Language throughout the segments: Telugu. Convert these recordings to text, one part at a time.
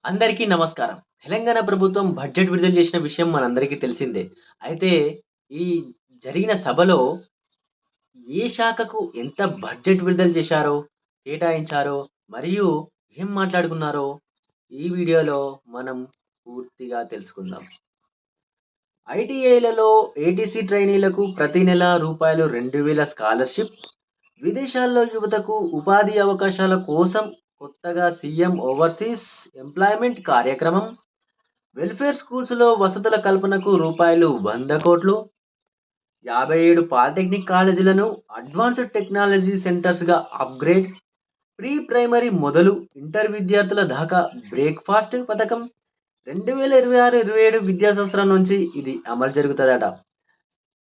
అందరికీ నమస్కారం. తెలంగాణ ప్రభుత్వం బడ్జెట్ విడుదల చేసిన విషయం మనందరికీ తెలిసిందే. అయితే ఈ జరిగిన సభలో ఏ శాఖకు ఎంత బడ్జెట్ విడుదల చేశారో, కేటాయించారో మరియు ఏం మాట్లాడుకున్నారో ఈ వీడియోలో మనం పూర్తిగా తెలుసుకుందాం. ఐటీఐలలో ఏటీసీ ట్రైనీలకు ప్రతి నెల రూపాయలు 2000 స్కాలర్‌షిప్. విదేశాల్లో యువతకు ఉపాధి అవకాశాల కోసం కొత్తగా సీఎం ఓవర్సీస్ ఎంప్లాయ్‌మెంట్ కార్యక్రమం. వెల్ఫేర్ స్కూల్స్‌లో వసతుల కల్పనకు రూపాయలు 100,00,00,000. 57 పాలిటెక్నిక్ కాలేజీలను అడ్వాన్స్డ్ టెక్నాలజీ సెంటర్స్‌గా అప్‌గ్రేడ్. ప్రీ ప్రైమరీ మొదలు ఇంటర్ విద్యార్థుల దాకా బ్రేక్‌ఫాస్ట్ పథకం. 2026, 27 విద్యా సంవత్సరం నుంచి ఇది అమలు జరుగుతదట.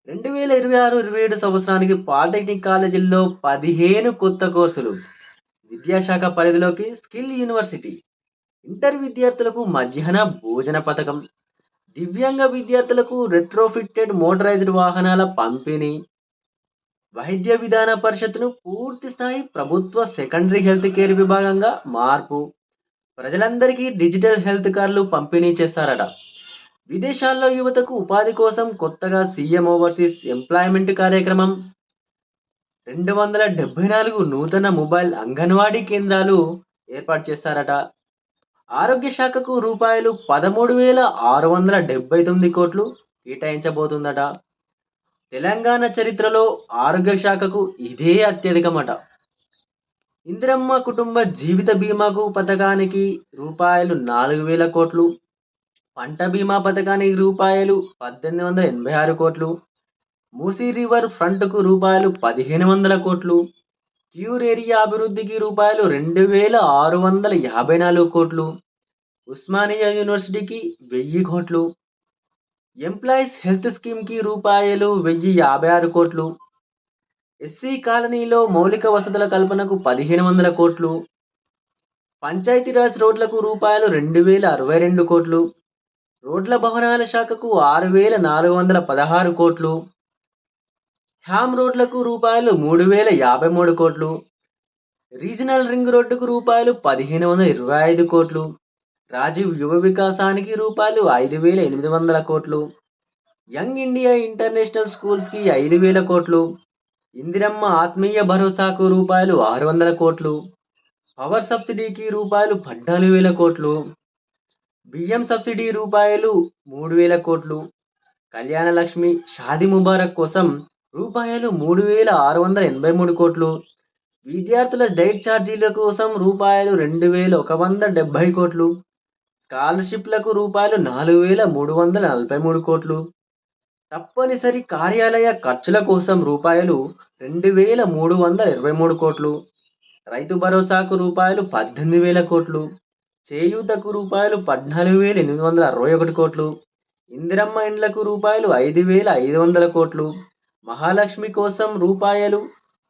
2026, 27 సంవత్సరానికి పాలిటెక్నిక్ కాలేజీల్లో 15 కొత్త కోర్సులు. విద్యాశాఖ పరిధిలోకి స్కిల్ యూనివర్సిటీ. ఇంటర్ విద్యార్థులకు మధ్యాహ్న భోజన పథకం. దివ్యాంగ విద్యార్థులకు రెట్రోఫిట్టెడ్ మోటరైజ్డ్ వాహనాల పంపిణీ. వైద్య విధాన పరిషత్తును పూర్తి స్థాయి ప్రభుత్వ సెకండరీ హెల్త్ కేర్ విభాగంగా మార్పు. ప్రజలందరికీ డిజిటల్ హెల్త్ కార్డులు పంపిణీ చేస్తారట. విదేశాల్లో యువతకు ఉపాధి కోసం కొత్తగా సీఎం ఓవర్సీస్ ఎంప్లాయ్‌మెంట్ కార్యక్రమం. 274 నూతన మొబైల్ అంగన్వాడీ కేంద్రాలు ఏర్పాటు చేస్తారట. ఆరోగ్య శాఖకు రూపాయలు 13,679,00,00,000 కేటాయించబోతుందట. తెలంగాణ చరిత్రలో ఆరోగ్య శాఖకు ఇదే అత్యధికమట. ఇందిరమ్మ కుటుంబ జీవిత బీమాకు పథకానికి రూపాయలు 4,000,00,00,000. పంట బీమా పథకానికి రూపాయలు 1,886,00,00,000. మూసీ రివర్ ఫ్రంట్‌కు రూపాయలు 1,500,00,00,000. క్యూర్ ఏరియా అభివృద్ధికి రూపాయలు 2,654,00,00,000. ఉస్మానియా యూనివర్సిటీకి 1,000,00,00,000. ఎంప్లాయీస్ హెల్త్ స్కీమ్‌కి రూపాయలు 1,056,00,00,000. ఎస్సీ కాలనీలో మౌలిక వసతుల కల్పనకు 1,500,00,00,000. పంచాయతీరాజ్ రోడ్లకు రూపాయలు 2,062,00,00,000. రోడ్ల భవనాల శాఖకు 6,416,00,00,000. హ్యామ్ రోడ్లకు రూపాయలు 3,053,00,00,000. రీజనల్ రింగ్ రోడ్డుకు రూపాయలు 1,525,00,00,000. రాజీవ్ యువ వికాసానికి రూపాయలు 5,800,00,00,000. యంగ్ ఇండియా ఇంటర్నేషనల్ స్కూల్స్‌కి 5,000,00,00,000. ఇందిరమ్మ ఆత్మీయ భరోసాకు రూపాయలు 600,00,00,000. పవర్ సబ్సిడీకి రూపాయలు 14,000,00,00,000. బియ్యం సబ్సిడీ రూపాయలు 3,000,00,00,000. కళ్యాణ లక్ష్మి, షాదీ ముబారక్ కోసం రూపాయలు 3,683,00,00,000. విద్యార్థుల డైట్ ఛార్జీల కోసం రూపాయలు 2,170,00,00,000. స్కాలర్‌షిప్‌లకు రూపాయలు 4,343,00,00,000. తప్పనిసరి కార్యాలయ ఖర్చుల కోసం రూపాయలు 2,323,00,00,000. రైతు భరోసాకు రూపాయలు 18,000,00,00,000. చేయూతకు రూపాయలు 14,861,00,00,000. ఇందిరమ్మ ఇండ్లకు రూపాయలు 5,500,00,00,000. మహాలక్ష్మి కోసం రూపాయలు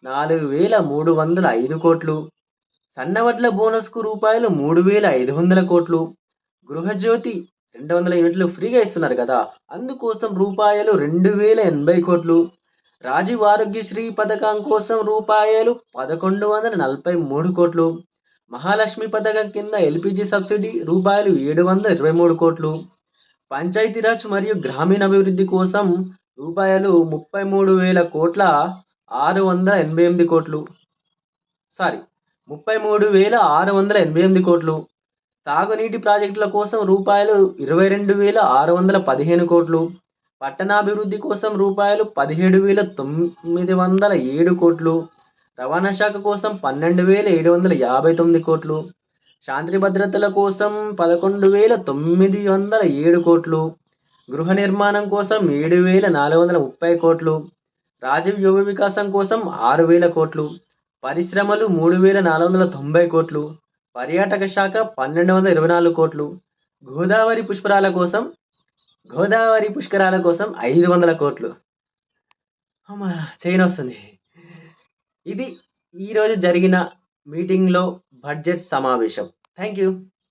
4,305,00,00,000. సన్నవడ్ల బోనస్‌కు రూపాయలు 3,500,00,00,000. గృహజ్యోతి 200 యూనిట్లు ఫ్రీగా ఇస్తున్నారు కదా! అందుకోసం రూపాయలు 2,080,00,00,000. రాజీవ్ ఆరోగ్యశ్రీ పథకం కోసం రూపాయలు 1,143,00,00,000. మహాలక్ష్మి పథకం కింద ఎల్‌పీజీ సబ్సిడీ రూపాయలు 723,00,00,000. పంచాయతీరాజ్ మరియు గ్రామీణాభివృద్ధి కోసం రూపాయలు 33,688,00,00,000. సారీ 33,688,00,00,000. సాగునీటి ప్రాజెక్టుల కోసం రూపాయలు 22,615,00,00,000. పట్టణాభివృద్ధి కోసం రూపాయలు 17,907,00,00,000. రవాణా శాఖ కోసం 12,759,00,00,000. శాంతి భద్రతల కోసం 11,907,00,00,000. గృహ నిర్మాణం కోసం 7,430,00,00,000. రాజీవ్ యువ వికాసం కోసం 6,000,00,00,000. పరిశ్రమలు 3,490,00,00,000. పర్యాటక శాఖ 1,224,00,00,000. గోదావరి పుష్కరాల కోసం 500,00,00,000. అమ్మా! చెయ్యినొస్తుంది. ఇది ఈరోజు జరిగిన మీటింగ్‌లో బడ్జెట్ సమావేశం. Thank you.